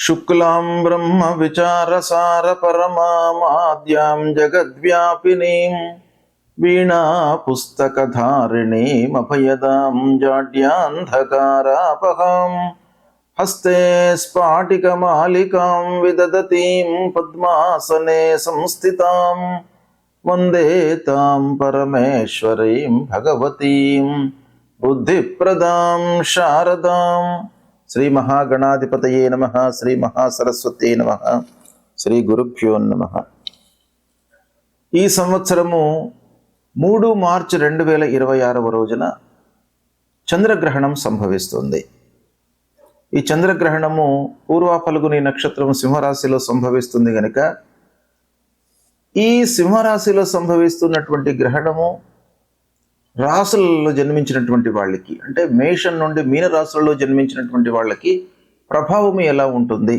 శుక్లాం బ్రహ్మ విచారసార పరమాద్యాం జగద్వ్యాపినీం వీణా పుస్తకధారిణీం అభయదాం జాడ్యాంధకారాపహాం హస్తే స్ఫాటికమాలికాం విదదతీం పద్మాసనే సంస్థితాం వందే తాం పరమేశ్వరీం భగవతీం బుద్ధిప్రదాం శారదాం. శ్రీ మహాగణాధిపతయే నమః. శ్రీ మహాసరస్వతే నమః. శ్రీ గురుభ్యో నమః. ఈ సంవత్సరము 3 మార్చి 2026 రోజున చంద్రగ్రహణం సంభవిస్తుంది. ఈ చంద్రగ్రహణము పూర్వ ఫల్గుని నక్షత్రం సింహరాశిలో సంభవిస్తుంది కనుక ఈ సింహరాశిలో సంభవిస్తున్నటువంటి గ్రహణము రాశులలో జన్మించినటువంటి వాళ్ళకి, అంటే మేషం నుండి మీన రాశులలో జన్మించినటువంటి వాళ్ళకి ప్రభావం ఎలా ఉంటుంది,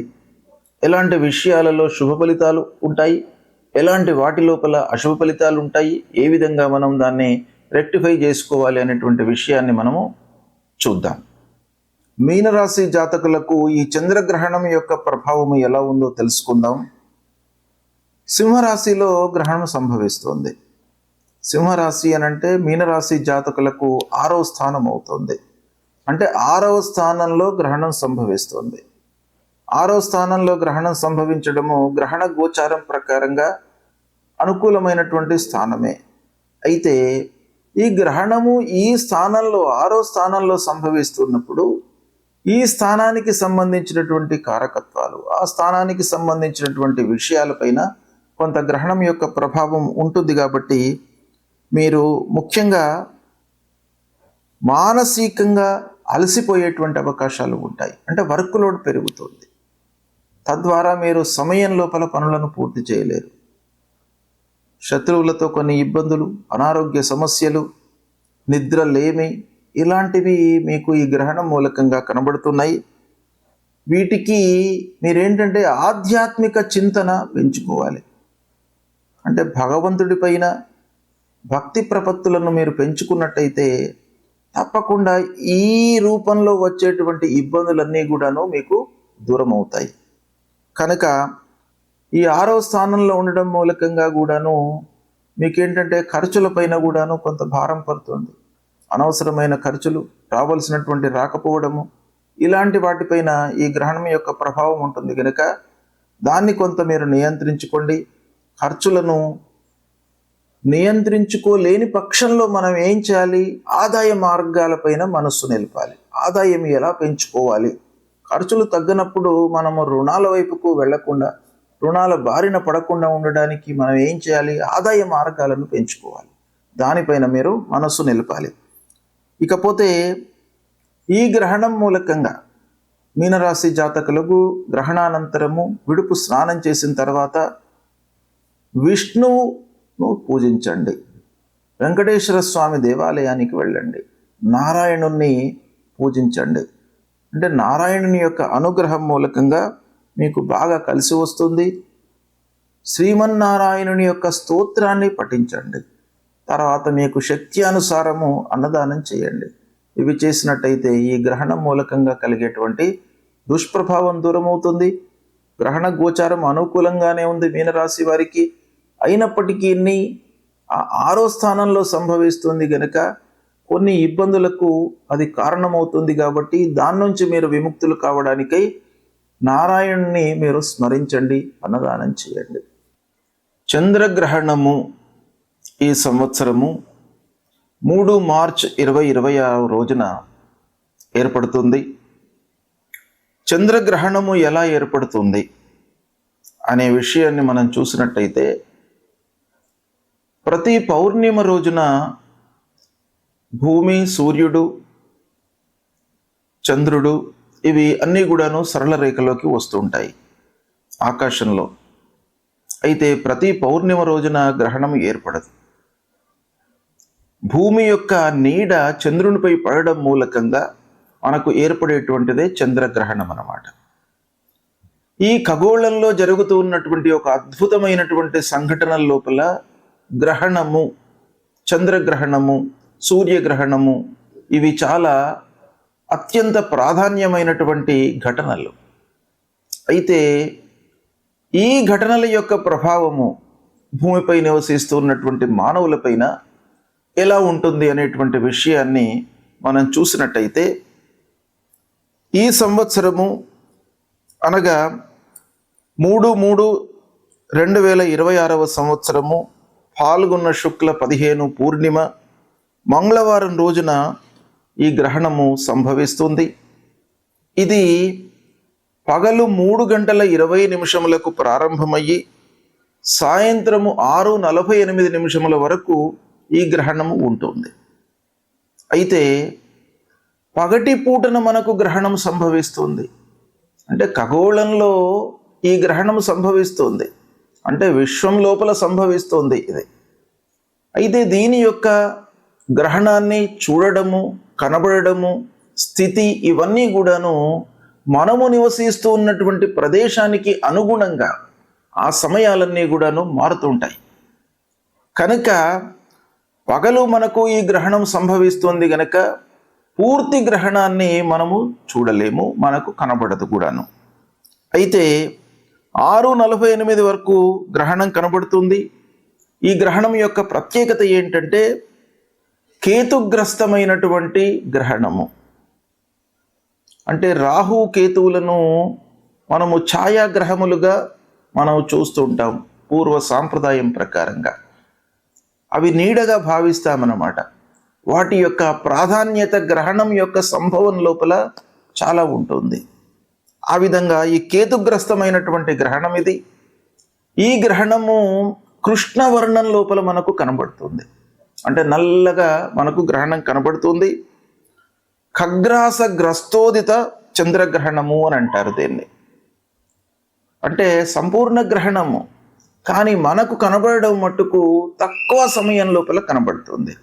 ఎలాంటి విషయాలలో శుభ ఫలితాలు ఉంటాయి, ఎలాంటి వాటి లోపల అశుభ ఫలితాలు ఉంటాయి, ఏ విధంగా మనం దాన్ని రెక్టిఫై చేసుకోవాలి అనేటువంటి విషయాన్ని మనము చూద్దాం. మీనరాశి జాతకులకు ఈ చంద్రగ్రహణం యొక్క ప్రభావం ఎలా ఉందో తెలుసుకుందాం. సింహరాశిలో గ్రహణం సంభవిస్తుంది. సింహరాశి అనంటే మీనరాశి జాతకులకు 6వ స్థానం అవుతుంది. అంటే 6వ స్థానంలో గ్రహణం సంభవిస్తుంది. 6వ స్థానంలో గ్రహణం సంభవించడము గ్రహణ గోచారం ప్రకారంగా అనుకూలమైనటువంటి స్థానమే. అయితే ఈ గ్రహణము ఈ స్థానంలో 6వ స్థానంలో సంభవిస్తున్నప్పుడు ఈ స్థానానికి సంబంధించినటువంటి కారకత్వాలు, ఆ స్థానానికి సంబంధించినటువంటి విషయాలపైన కొంత గ్రహణం యొక్క ప్రభావం ఉంటుంది. కాబట్టి మీరు ముఖ్యంగా మానసికంగా అలసిపోయేటువంటి అవకాశాలు ఉంటాయి. అంటే వర్క్ లోడ్ పెరుగుతుంది. తద్వారా మీరు సమయం లోపల పనులను పూర్తి చేయలేరు. శత్రువులతో కొన్ని ఇబ్బందులు, అనారోగ్య సమస్యలు, నిద్రలేమి ఇలాంటివి మీకు ఈ గ్రహణం మూలకంగా కనబడుతున్నాయి. వీటికి మీరేంటంటే ఆధ్యాత్మిక చింతన పెంచుకోవాలి. అంటే భగవంతుడి పైన భక్తి ప్రపత్తులను మీరు పెంచుకున్నట్టయితే తప్పకుండా ఈ రూపంలో వచ్చేటువంటి ఇబ్బందులన్నీ కూడాను మీకు దూరం అవుతాయి. కనుక ఈ 6వ స్థానంలో ఉండడం మూలకంగా కూడాను మీకేంటంటే ఖర్చులపైన కూడాను కొంత భారం పడుతుంది. అనవసరమైన ఖర్చులు, రావాల్సినటువంటి రాకపోవడము, ఇలాంటి వాటిపైన ఈ గ్రహణం యొక్క ప్రభావం ఉంటుంది కనుక దాన్ని కొంత మీరు నియంత్రించుకోండి. ఖర్చులను నియంత్రించుకోలేని పక్షంలో మనం ఏం చేయాలి? ఆదాయ మార్గాలపైన మనస్సు నిలపాలి. ఆదాయం ఎలా పెంచుకోవాలి? ఖర్చులు తగ్గినప్పుడు మనము రుణాల వైపుకు వెళ్లకుండా, రుణాల బారిన పడకుండా ఉండడానికి మనం ఏం చేయాలి? ఆదాయ మార్గాలను పెంచుకోవాలి. దానిపైన మీరు మనస్సు నిలపాలి. ఇకపోతే ఈ గ్రహణం మూలకంగా మీనరాశి జాతకులకు గ్రహణానంతరము విడుపు స్నానం చేసిన తర్వాత విష్ణువు పూజించండి. వెంకటేశ్వర స్వామి దేవాలయానికి వెళ్ళండి. నారాయణుణ్ణి పూజించండి. అంటే నారాయణుని యొక్క అనుగ్రహం మూలకంగా మీకు బాగా కలిసి వస్తుంది. శ్రీమన్నారాయణుని యొక్క స్తోత్రాన్ని పఠించండి. తర్వాత మీకు శక్తి అనుసారము అన్నదానం చేయండి. ఇవి చేసినట్టయితే ఈ గ్రహణం మూలకంగా కలిగేటువంటి దుష్ప్రభావం దూరమవుతుంది. గ్రహణ గోచారం అనుకూలంగానే ఉంది మీనరాశి వారికి. అయినప్పటికీ 6వ స్థానంలో సంభవిస్తుంది కనుక కొన్ని ఇబ్బందులకు అది కారణమవుతుంది. కాబట్టి దాని నుంచి మీరు విముక్తులు కావడానికై నారాయణుని మీరు స్మరించండి, అన్నదానం చేయండి. చంద్రగ్రహణము ఈ సంవత్సరము 3 మార్చి 2026 రోజున ఏర్పడుతుంది. చంద్రగ్రహణము ఎలా ఏర్పడుతుంది అనే విషయాన్ని మనం చూసినట్టయితే ప్రతి పౌర్ణిమ రోజున భూమి, సూర్యుడు, చంద్రుడు ఇవి అన్నీ కూడాను సరళ రేఖలోకి వస్తుంటాయి ఆకాశంలో. అయితే ప్రతి పౌర్ణిమ రోజున గ్రహణం ఏర్పడదు. భూమి యొక్క నీడ చంద్రునిపై పడడం మూలకంగా మనకు ఏర్పడేటువంటిదే చంద్రగ్రహణం అన్నమాట. ఈ ఖగోళంలో జరుగుతూ ఉన్నటువంటి ఒక అద్భుతమైనటువంటి సంఘటనల లోపల గ్రహణము, చంద్రగ్రహణము, సూర్యగ్రహణము ఇవి చాలా అత్యంత ప్రాధాన్యమైనటువంటి ఘటనలు. అయితే ఈ ఘటనల యొక్క ప్రభావము భూమిపై నివసిస్తున్నటువంటి మానవులపైన ఎలా ఉంటుంది అనేటువంటి విషయాన్ని మనం చూసినట్టయితే, ఈ సంవత్సరము అనగా 3/3/2026 సంవత్సరము పాల్గొన్న శుక్ల 15 పూర్ణిమ మంగళవారం రోజున ఈ గ్రహణము సంభవిస్తుంది. ఇది పగలు 3:20 ప్రారంభమయ్యి సాయంత్రము 6:48 వరకు ఈ గ్రహణము ఉంటుంది. అయితే పగటి పూటన మనకు గ్రహణం సంభవిస్తుంది. అంటే ఖగోళంలో ఈ గ్రహణం సంభవిస్తుంది, అంటే విశ్వం లోపల సంభవిస్తుంది ఇది. అయితే దీని యొక్క గ్రహణాన్ని చూడడము, కనబడము, స్థితి ఇవన్నీ కూడాను మనము నివసిస్తూ ఉన్నటువంటి ప్రదేశానికి అనుగుణంగా ఆ సమయాలన్నీ కూడాను మారుతుంటాయి. కనుక పగలు మనకు ఈ గ్రహణం సంభవిస్తుంది గనక పూర్తి గ్రహణాన్ని మనము చూడలేము, మనకు కనబడదు కూడాను. అయితే 6:48 వరకు గ్రహణం కనబడుతుంది. ఈ గ్రహణం యొక్క ప్రత్యేకత ఏంటంటే కేతుగ్రస్తమైనటువంటి గ్రహణము. అంటే రాహు కేతువులను మనము ఛాయాగ్రహములుగా మనం చూస్తూ ఉంటాం పూర్వ సాంప్రదాయం ప్రకారంగా. అవి నీడగా భావిస్తామన్నమాట. వాటి యొక్క ప్రాధాన్యత గ్రహణం యొక్క సంభవం లోపల చాలా ఉంటుంది. ఆ విధంగా ఈ కేతుగ్రస్తమైనటువంటి గ్రహణం ఇది. ఈ గ్రహణము కృష్ణవర్ణం లోపల మనకు కనబడుతుంది, అంటే నల్లగా మనకు గ్రహణం కనబడుతుంది. ఖగ్రాస గ్రస్తోదిత చంద్రగ్రహణము అని అంటారు దీన్ని. అంటే సంపూర్ణ గ్రహణము, కానీ మనకు కనబడడం మట్టుకు తక్కువ సమయం లోపల కనబడుతుంది.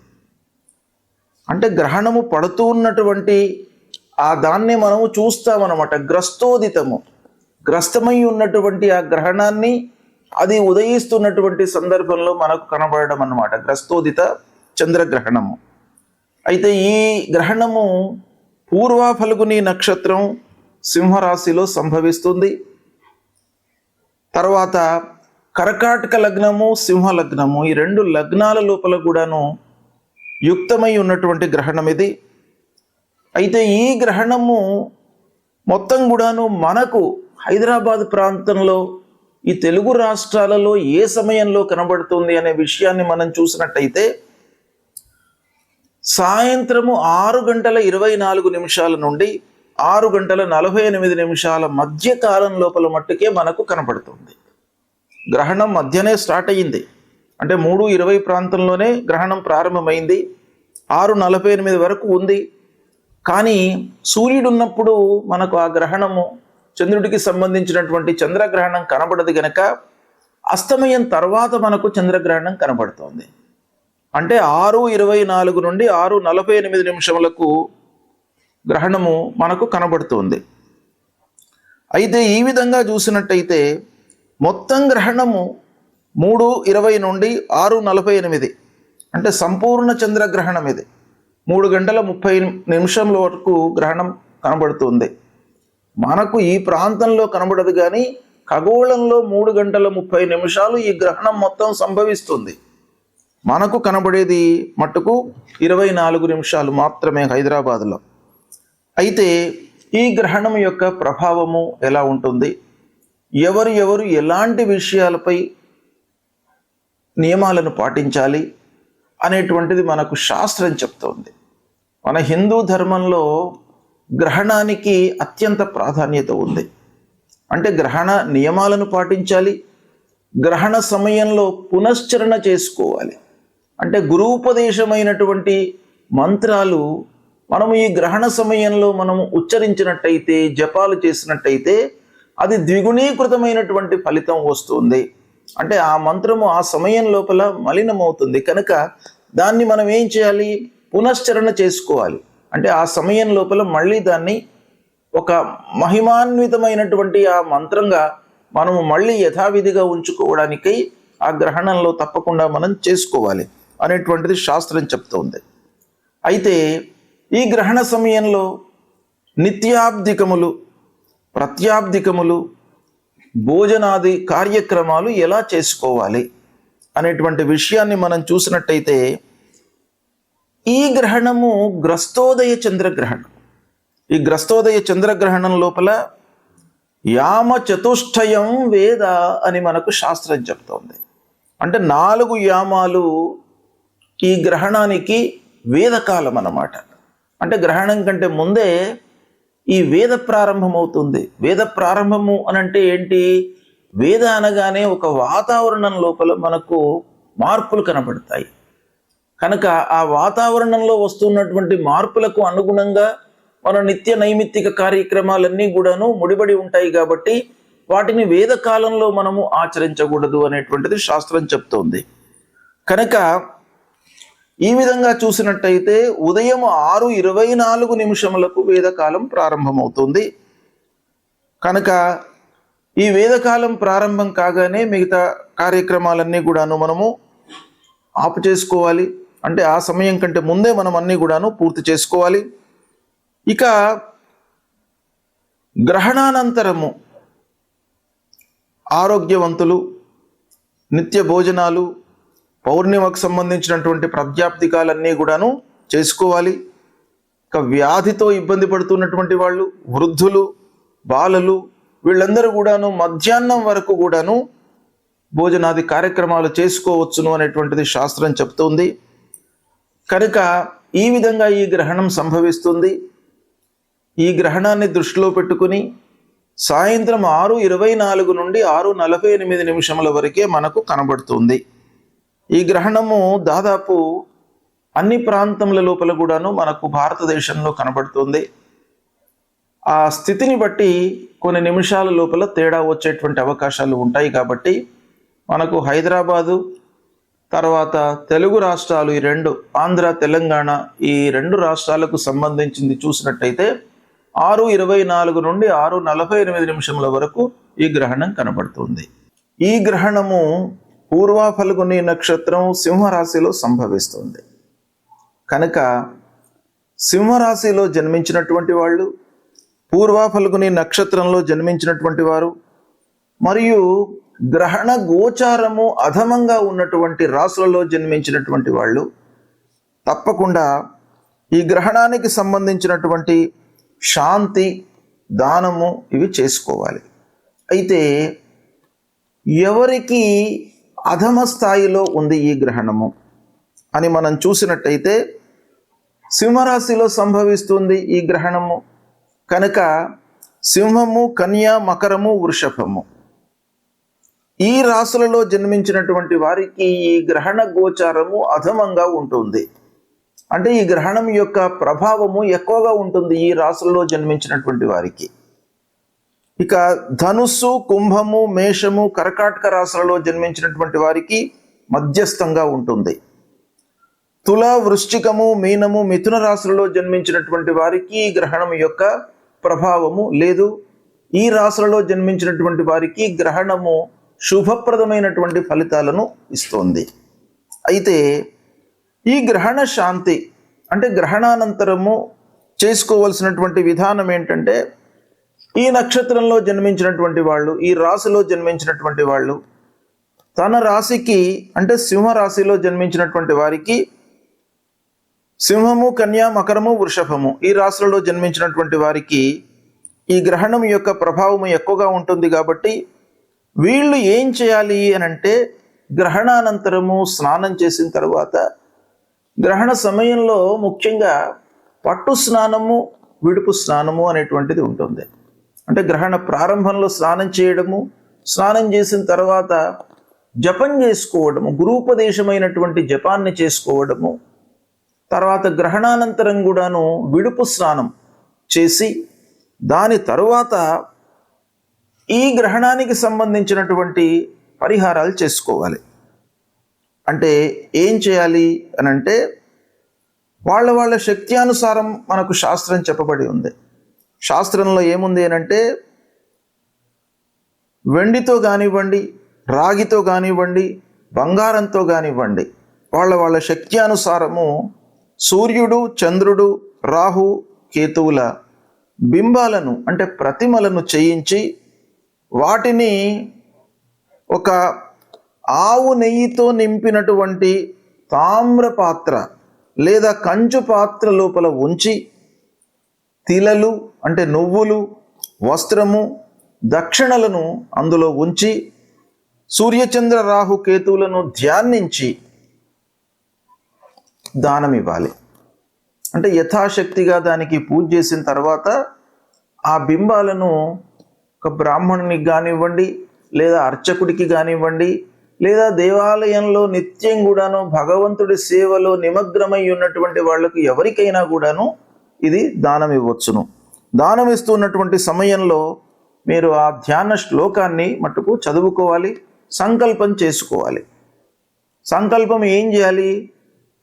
అంటే గ్రహణము పడుతూ ఉన్నటువంటి ఆ దాన్ని మనము చూస్తామన్నమాట. గ్రస్తోదితము, గ్రస్తమై ఉన్నటువంటి ఆ గ్రహణాన్ని అది ఉదయిస్తున్నటువంటి సందర్భంలో మనకు కనబడడం అన్నమాట, గ్రస్తోదిత చంద్రగ్రహణము. అయితే ఈ గ్రహణము పూర్వ ఫల్గుని నక్షత్రం సింహరాశిలో సంభవిస్తుంది. తర్వాత కర్కాటక లగ్నము, సింహ లగ్నము, ఈ 2 లగ్నాల లోపల కూడాను యుక్తమై ఉన్నటువంటి గ్రహణం ఇది. అయితే ఈ గ్రహణము మొత్తం కూడాను మనకు హైదరాబాద్ ప్రాంతంలో ఈ తెలుగు రాష్ట్రాలలో ఏ సమయంలో కనబడుతుంది అనే విషయాన్ని మనం చూసినట్టయితే సాయంత్రము 6:24 నుండి 6:48 మధ్య కాలం లోపల మట్టుకే మనకు కనబడుతుంది. గ్రహణం మధ్యనే స్టార్ట్ అయ్యింది, అంటే 3:20 ప్రాంతంలోనే గ్రహణం ప్రారంభమైంది, 6:48 వరకు ఉంది. కానీ సూర్యుడు ఉన్నప్పుడు మనకు ఆ గ్రహణము, చంద్రుడికి సంబంధించినటువంటి చంద్రగ్రహణం కనబడదు గనక అస్తమయం తర్వాత మనకు చంద్రగ్రహణం కనబడుతోంది. అంటే 6:24 నుండి 6:48 గ్రహణము మనకు కనబడుతుంది. అయితే ఈ విధంగా చూసినట్టయితే మొత్తం గ్రహణము 3:20 నుండి 6:48, అంటే సంపూర్ణ చంద్రగ్రహణం ఇది. 3:30 వరకు గ్రహణం కనబడుతుంది. మనకు ఈ ప్రాంతంలో కనబడదు, కానీ ఖగోళంలో 3:30 ఈ గ్రహణం మొత్తం సంభవిస్తుంది. మనకు కనబడేది మట్టుకు 24 నిమిషాలు మాత్రమే హైదరాబాద్లో. అయితే ఈ గ్రహణం యొక్క ప్రభావము ఎలా ఉంటుంది, ఎవరు ఎలాంటి విషయాలపై నియమాలను పాటించాలి అనేటువంటిది మనకు శాస్త్రం చెప్తోంది. మన హిందూ ధర్మంలో గ్రహణానికి అత్యంత ప్రాధాన్యత ఉంది. అంటే గ్రహణ నియమాలను పాటించాలి, గ్రహణ సమయంలో పునశ్చరణ చేసుకోవాలి. అంటే గురూపదేశమైనటువంటి మంత్రాలు మనము ఈ గ్రహణ సమయంలో మనము ఉచ్చరించినట్టయితే, జపాలు చేసినట్టయితే అది ద్విగుణీకృతమైనటువంటి ఫలితం వస్తుంది. అంటే ఆ మంత్రము ఆ సమయం లోపల మలినమవుతుంది కనుక దాన్ని మనం ఏం చేయాలి, పునశ్చరణ చేసుకోవాలి. అంటే ఆ సమయం లోపల మళ్ళీ దాన్ని ఒక మహిమాన్వితమైనటువంటి ఆ మంత్రంగా మనము మళ్ళీ యథావిధిగా ఉంచుకోవడానికి ఆ గ్రహణంలో తప్పకుండా మనం చేసుకోవాలి అనేటువంటిది శాస్త్రం చెప్తోంది. అయితే ఈ గ్రహణ సమయంలో నిత్యాబ్దికములు, ప్రత్యాబ్దికములు, భోజనాది కార్యక్రమాలు ఎలా చేసుకోవాలి అనేటువంటి విషయాన్ని మనం చూసినట్టయితే, ఈ గ్రహణము గ్రస్తోదయ చంద్రగ్రహణం. ఈ గ్రస్తోదయ చంద్రగ్రహణం లోపల యామ చతుష్టయం వేద అని మనకు శాస్త్రం చెప్తోంది. అంటే 4 యామాలు ఈ గ్రహణానికి వేదకాలం అన్నమాట. అంటే గ్రహణం కంటే ముందే ఈ వేద ప్రారంభమవుతుంది. వేద ప్రారంభము అని అంటే ఏంటి? వేద అనగానే ఒక వాతావరణం లోపల మనకు మార్పులు కనబడతాయి. కనుక ఆ వాతావరణంలో వస్తున్నటువంటి మార్పులకు అనుగుణంగా మన నిత్య నైమిత్తిక కార్యక్రమాలన్నీ కూడాను ముడిపడి ఉంటాయి. కాబట్టి వాటిని వేదకాలంలో మనము ఆచరించకూడదు అనేటువంటిది శాస్త్రం చెప్తోంది. కనుక ఈ విధంగా చూసినట్టయితే ఉదయం 6:24 వేదకాలం ప్రారంభమవుతుంది. కనుక ఈ వేదకాలం ప్రారంభం కాగానే మిగతా కార్యక్రమాలన్నీ కూడాను మనము ఆపు చేసుకోవాలి. అంటే ఆ సమయం కంటే ముందే మనం అన్నీ కూడాను పూర్తి చేసుకోవాలి. ఇక గ్రహణానంతరము ఆరోగ్యవంతులు, నిత్య భోజనాలు, పౌర్ణిమకు సంబంధించినటువంటి ప్రాప్త్యాప్తికాలన్నీ కూడాను చేసుకోవాలి. ఇక వ్యాధితో ఇబ్బంది పడుతున్నటువంటి వాళ్ళు, వృద్ధులు, బాలలు, వీళ్ళందరూ కూడాను మధ్యాహ్నం వరకు కూడాను భోజనాది కార్యక్రమాలు చేసుకోవచ్చును అనేటువంటిది శాస్త్రం చెప్తుంది. కనుక ఈ విధంగా ఈ గ్రహణం సంభవిస్తుంది. ఈ గ్రహణాన్ని దృష్టిలో పెట్టుకుని సాయంత్రం 6:24 నుండి 6:48 వరకే మనకు కనబడుతుంది. ఈ గ్రహణము దాదాపు అన్ని ప్రాంతముల లోపల కూడాను మనకు భారతదేశంలో కనబడుతుంది. ఆ స్థితిని బట్టి కొన్ని నిమిషాల లోపల తేడా వచ్చేటువంటి అవకాశాలు ఉంటాయి. కాబట్టి మనకు హైదరాబాదు తర్వాత తెలుగు రాష్ట్రాలు, ఈ 2 ఆంధ్ర తెలంగాణ, ఈ 2 రాష్ట్రాలకు సంబంధించింది చూసినట్టయితే 6:24 నుండి 6:48 వరకు ఈ గ్రహణం కనబడుతుంది. ఈ గ్రహణము పూర్వ ఫల్గుని నక్షత్రం సింహరాశిలో సంభవిస్తుంది. కనుక సింహరాశిలో జన్మించినటువంటి వాళ్ళు, పూర్వ ఫల్గుని నక్షత్రంలో జన్మించినటువంటి వారు, మరియు గ్రహణ గోచారము అధమంగా ఉన్నటువంటి రాశులలో జన్మించినటువంటి వాళ్ళు తప్పకుండా ఈ గ్రహణానికి సంబంధించినటువంటి శాంతి, దానము ఇవి చేసుకోవాలి. అయితే ఎవరికి అధమ స్థాయిలో ఉంది ఈ గ్రహణము అని మనం చూసినట్టయితే, సింహరాశిలో సంభవిస్తుంది ఈ గ్రహణము. కనుక సింహము, కన్య, మకరము, వృషభము ఈ రాశులలో జన్మించినటువంటి వారికి ఈ గ్రహణ గోచారము అధమంగా ఉంటుంది. అంటే ఈ గ్రహణం యొక్క ప్రభావము ఎక్కువగా ఉంటుంది ఈ రాశులలో జన్మించినటువంటి వారికి. ఇక ధనుస్సు, కుంభము, మేషము, కర్కాటక రాశులలో జన్మించినటువంటి వారికి మధ్యస్థంగా ఉంటుంది. తుల, వృశ్చికము, మీనము, మిథున రాశులలో జన్మించినటువంటి వారికి ఈ గ్రహణం యొక్క ప్రభావము లేదు. ఈ రాశులలో జన్మించినటువంటి వారికి గ్రహణము శుభప్రదమైనటువంటి ఫలితాలను ఇస్తుంది. అయితే ఈ గ్రహణ శాంతి అంటే గ్రహణానంతరము చేసుకోవలసినటువంటి విధానం ఏంటంటే, ఈ నక్షత్రంలో జన్మించినటువంటి వాళ్ళు, ఈ రాశిలో జన్మించినటువంటి వాళ్ళు తన రాశికి అంటే సింహరాశిలో జన్మించినటువంటి వారికి సింహము, కన్య, మకరము, వృషభము ఈ రాశులలో జన్మించినటువంటి వారికి ఈ గ్రహణం యొక్క ప్రభావము ఎక్కువగా ఉంటుంది. కాబట్టి వీళ్ళు ఏం చేయాలి అని అంటే, గ్రహణానంతరము స్నానం చేసిన తర్వాత గ్రహణ సమయంలో ముఖ్యంగా పట్టు స్నానము, విడుపు స్నానము అనేటువంటిది ఉంటుంది. అంటే గ్రహణ ప్రారంభంలో స్నానం చేయడము, స్నానం చేసిన తర్వాత జపం చేసుకోవడము, గురూపదేశమైనటువంటి జపాన్ని చేసుకోవడము, తర్వాత గ్రహణానంతరం కూడాను విడుపు స్నానం చేసి దాని తరువాత ఈ గ్రహణానికి సంబంధించినటువంటి పరిహారాలు చేసుకోవాలి. అంటే ఏం చేయాలి అని అంటే, వాళ్ళ శక్త్యానుసారం మనకు శాస్త్రం చెప్పబడి ఉంది. శాస్త్రంలో ఏముంది అని అంటే, వెండితో కానివ్వండి, రాగితో కానివ్వండి, బంగారంతో కానివ్వండి, వాళ్ళ శక్త్యానుసారము సూర్యుడు, చంద్రుడు, రాహు, కేతువుల బింబాలను అంటే ప్రతిమలను చేయించి వాటిని ఒక ఆవు నెయ్యితో నింపినటువంటి తామ్ర పాత్ర లేదా కంచు పాత్ర లోపల ఉంచి తిలలు అంటే నువ్వులు, వస్త్రము, దక్షిణలను అందులో ఉంచి సూర్యచంద్ర రాహు కేతువులను ధ్యానించి దానం ఇవ్వాలి. అంటే యథాశక్తిగా దానికి పూజ చేసిన తర్వాత ఆ బింబాలను ఒక బ్రాహ్మణునికి కానివ్వండి, లేదా అర్చకుడికి కానివ్వండి, లేదా దేవాలయంలో నిత్యం కూడాను భగవంతుడి సేవలో నిమగ్నమై ఉన్నటువంటి వాళ్లకు ఎవరికైనా కూడాను ఇది దానం ఇవ్వచ్చును. దానం ఇస్తున్నటువంటి సమయంలో మీరు ఆ ధ్యాన శ్లోకాన్ని మట్టుకు చదువుకోవాలి, సంకల్పం చేసుకోవాలి. సంకల్పం ఏం చేయాలి?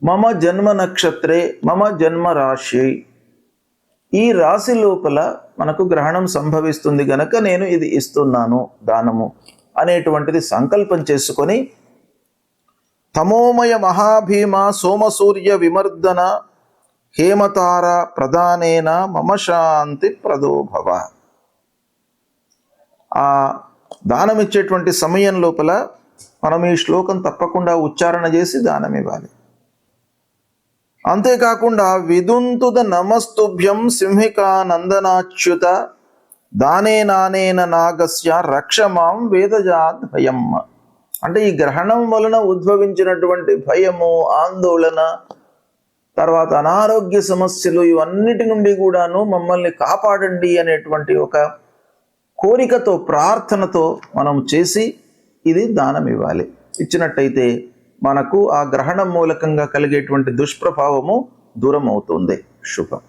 మమ జన్మ నక్షత్రే మమ జన్మ రాశి, ఈ రాశి లోపల మనకు గ్రహణం సంభవిస్తుంది గనక నేను ఇది ఇస్తున్నాను దానము అనేటువంటిది సంకల్పం చేసుకొని తమోమయ మహాభీమ సోమసూర్య విమర్దన హేమతార ప్రధానేన మమ శాంతి ప్రదోభవ. ఆ దానం ఇచ్చేటువంటి సమయం లోపల మనం ఈ శ్లోకం తప్పకుండా ఉచ్చారణ చేసి దానం ఇవ్వాలి. అంతేకాకుండా విదుంతుద నమస్తుభ్యం సింహికా నందనాచ్యుత దానే నానేన నాగస్య రక్షమాం వేదజాత్ భయం. అంటే ఈ గ్రహణం వలన ఉద్భవించినటువంటి భయము, ఆందోళన, తర్వాత అనారోగ్య సమస్యలు, ఇవన్నిటి నుండి కూడాను మమ్మల్ని కాపాడండి అనేటువంటి ఒక కోరికతో, ప్రార్థనతో మనం చేసి ఇది దానం ఇవ్వాలి. ఇచ్చినట్టయితే మనకు ఆ గ్రహణం మూలకంగా కలిగేటువంటి దుష్ప్రభావము దూరం అవుతుంది. శుభం.